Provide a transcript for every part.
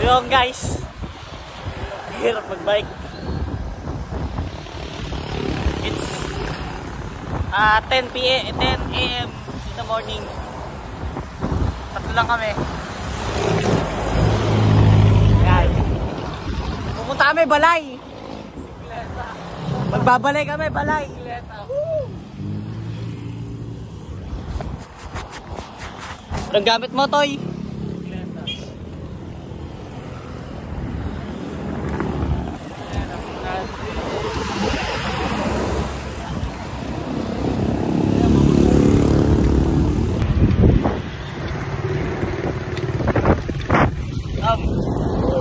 yun guys, hirap magbike. It's 10 a.m. in the morning. Tatlo lang kami. Yan. Pupunta kami balay. Magbabalay kami balay. Anong gamit mo, Toy?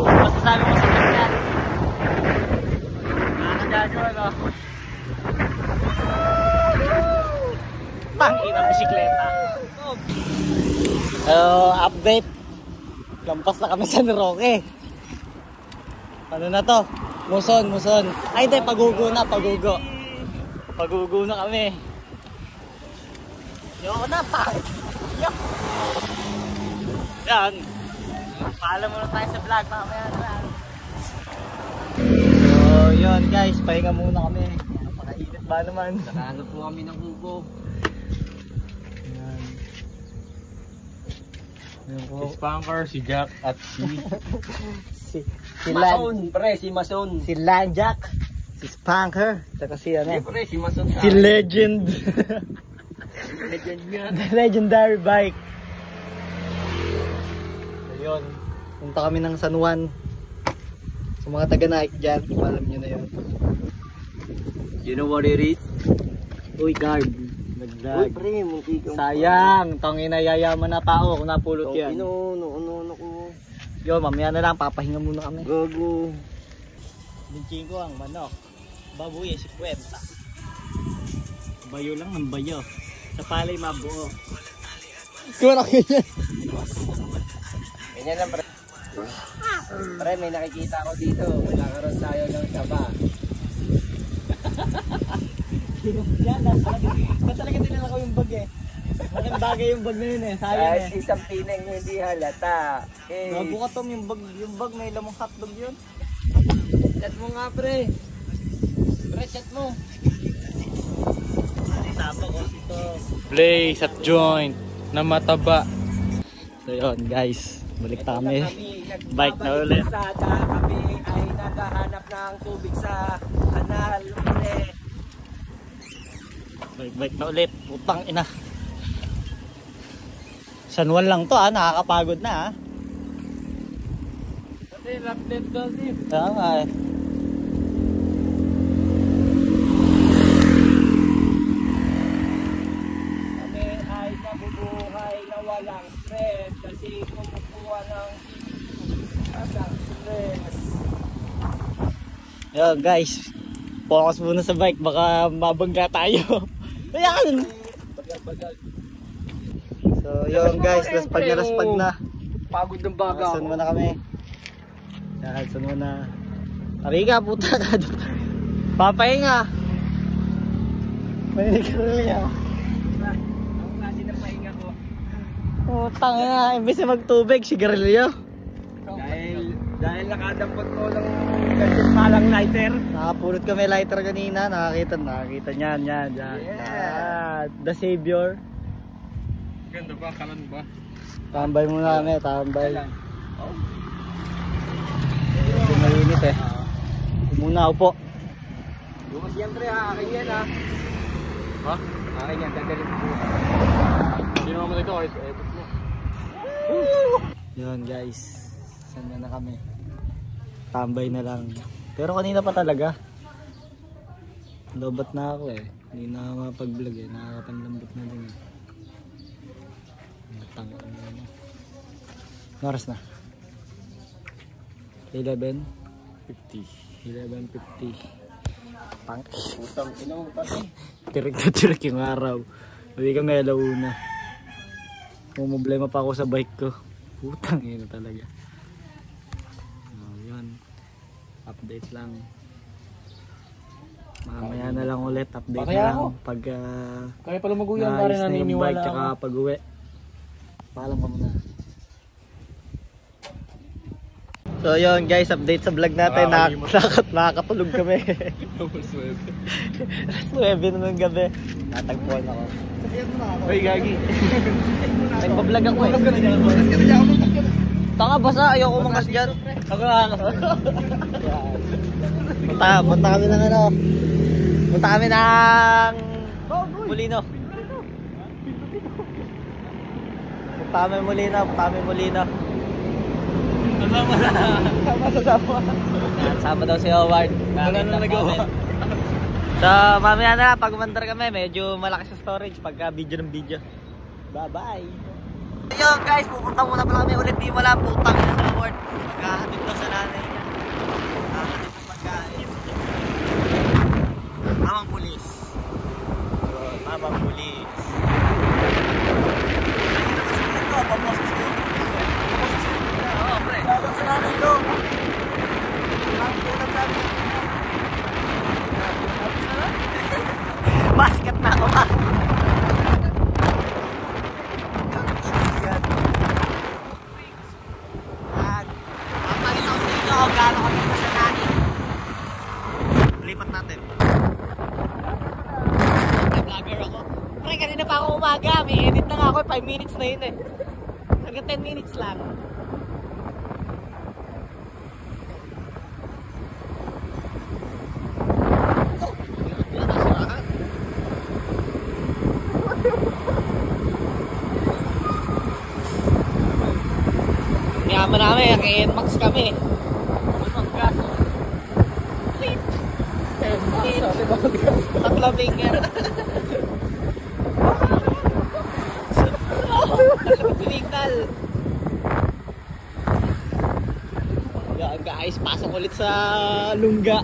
Masasabi mo sa kanya. Nakakadadyo, ano? Tangin ang bisikleta. Update. Lampas na kami sa Roque. Ano na to? Muson. Ay, hindi. Pagugo na. Pagugo na kami. Yoko na, pangit. Yan. Paalam muna tayo sa vlog. Mamaya na lang. So, yun guys. Pahinga muna kami. Napakainit ba naman? Nakahanap po kami ng hugo. Si Spanker, si Jack, at si Mason, pre, si Mason. Si Lanjack, si Spanker, saka si ano? Pre, si Mason. Si Legend. Legend nga. The legendary bike. Ayun, punta kami ng San Juan. Sa mga taga-Nike dyan, alam nyo na yun. You know what it is? Uy, guard. Uy, pre, munti kang... Sayang, tangina yayaman na tao kung napulot yan. Ano ko. Yun, mamaya na lang, papahinga muna kami. Gago. Binching ko ang manok. Babuye, 50. Bayo lang ng bayo. Sa palay mabuo. Kuha na kayo yan. Ganyan lang, pre. Pre, may nakikita ako dito. Nakaroon tayo ng saba. Yan, ba't talaga tinala ko yung bag eh. Malaking bagay yung bag na yun eh, sayang eh. Isang pineng hindi halata. Bago ka Tom, yung bag may lamang hotdog yun. Chat mo nga, pre. Pre, chat mo. Tapa ko ito. Blaze at joint na mataba. So yun guys, balik kami. Bike na ulit. Kami ay naghahanap ng tubig sa kanal ulit. Bike na ulit, putang ina. San Juan lang to nakakapagod na Kasi lap din daw din. Tama eh. Kami ay nabubuhay na walang stress kasi kumukuha ng walang stress. Yo guys, focus muna sa bike, baka mabangga tayo. Ayan! Bagal. So yun guys, laspag na. Pagod ng baga. Saan muna kami? Yan, saan muna? Ariga, puta ka. Papahinga. May nagkarili ako. Ang klase ng pahinga ko. Putang ina, imbis na magtubig, sigarilyo. Dahil nakadampot ko ng ganyan palang lighter. Nakapulot kami lighter kanina, nakakita niyan. Yeah. The Savior. Ganda ba? Kalan ba? Tambay muna kami, tambay. Oh. Medyo mainit eh. Muna upo. Yung siyempre akin yan Ha? Akin yan, dadalhin ko. Hindi naman ito, ayos ebot mo. Yun guys, saan na kami? Tambay na lang. Pero kanina pa talaga. Lobat na ako eh. Hindi na mapag-vlog eh. Nakakapanlambot na din eh. Matangin na ano. Oras na. 11:50. 11:50. Pang Putang ina mo pati. tirik na tirik yung araw. Hindi kami alauna. Problema pa ako sa bike ko. Putang ina talaga. Yun. Update lang. Mamaya na lang ulit. Update na lang. Pag Kaya pala maguyang pa rin naayos na yung naniniwala bike tsaka ako. pag uwi. Paalam ka muna. So yun guys, update sa vlog natin. Nakakatulog kami. Alas 9 na ng gabi. Natagpuan ako. Uy, gagi. Nagpa-vlog ako eh. Tanga basa, ayoko mangas dyan. Ako nakakakas. Punta kami ng ano. Punta kami ng Molino. Punta kami Molino. Sama daw si Howard. Wala na nagawa. So mamaya na pag umandar kami, medyo malaki sa storage pagka video ng video. Bye bye. Ayun guys, pupunta muna pala kami ulit. Di wala putang ina sa Howard. Maghahatid daw sa nanay niya. Maghahatid ng pagkain. Mamang pulis. Mamang pulis. Basket na ako pa. At papakita ko sa inyo kung gaano kami sa nani. Lipat natin. Vlogger ako. Pre, kanina pa ako umaga. May edit na nga ako. 5 minutes na yun eh. Hanggang 10 minutes lang. Yaman namin, kay NMAX kami. Maggas. Wait. Tatlo finger. Signal. Yan guys, pasok ulit sa Lungga.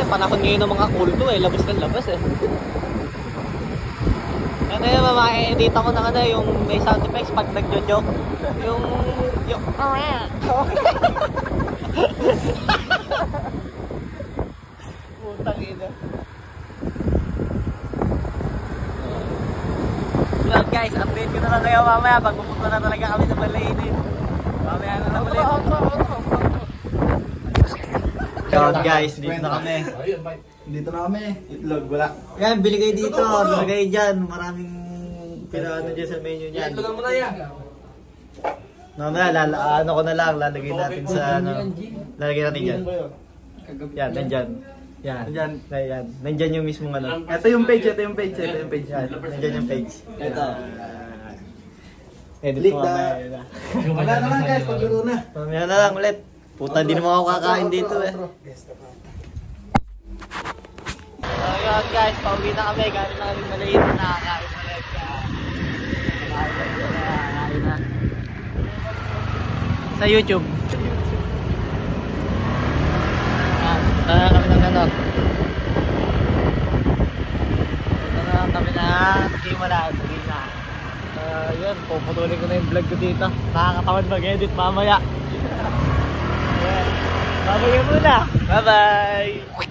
Panahon ngayon ng mga kulto eh, labas ng labas eh. Ano yun, mama-edit ako ng ano, yung may sound effects pag nagjo-joke. Yung putang ina. Well guys, update ko na lang kayo mamaya pag pupunta na talaga kami sa Malaynin. Mamaya na lang ulit. So guys, dito na kami. Dito na kami. Itlog, wala. Yan, bili kayo dito. Bili kayo dyan. Maraming pinaano dyan sa menu niyan. Ilogan mo na yan. Mamaya, ano ko na lang. Lalagay natin sa ano. Lalagay natin dyan. Yan, nandyan. Yan. Yan. Nandyan yung mismong ano. Ito yung page. Ito yung page. Yan, nandyan yung page. Ito. Edit Click mo the... mamaya. Wala na lang guys, paglaro na. Mamaya na lang ulit. Puta, di naman ako kakain dito eh. So yun guys, pauwi na kami. Galing na kami maliit. Nakakain ulit. Nakakain na. Sa YouTube. Punta na kami ng ano. Punta na kami na Himala. Yun, puputulin ko na yung vlog ko dito. Nakakatawan mag-edit mamaya. Babay muna. Bye-bye.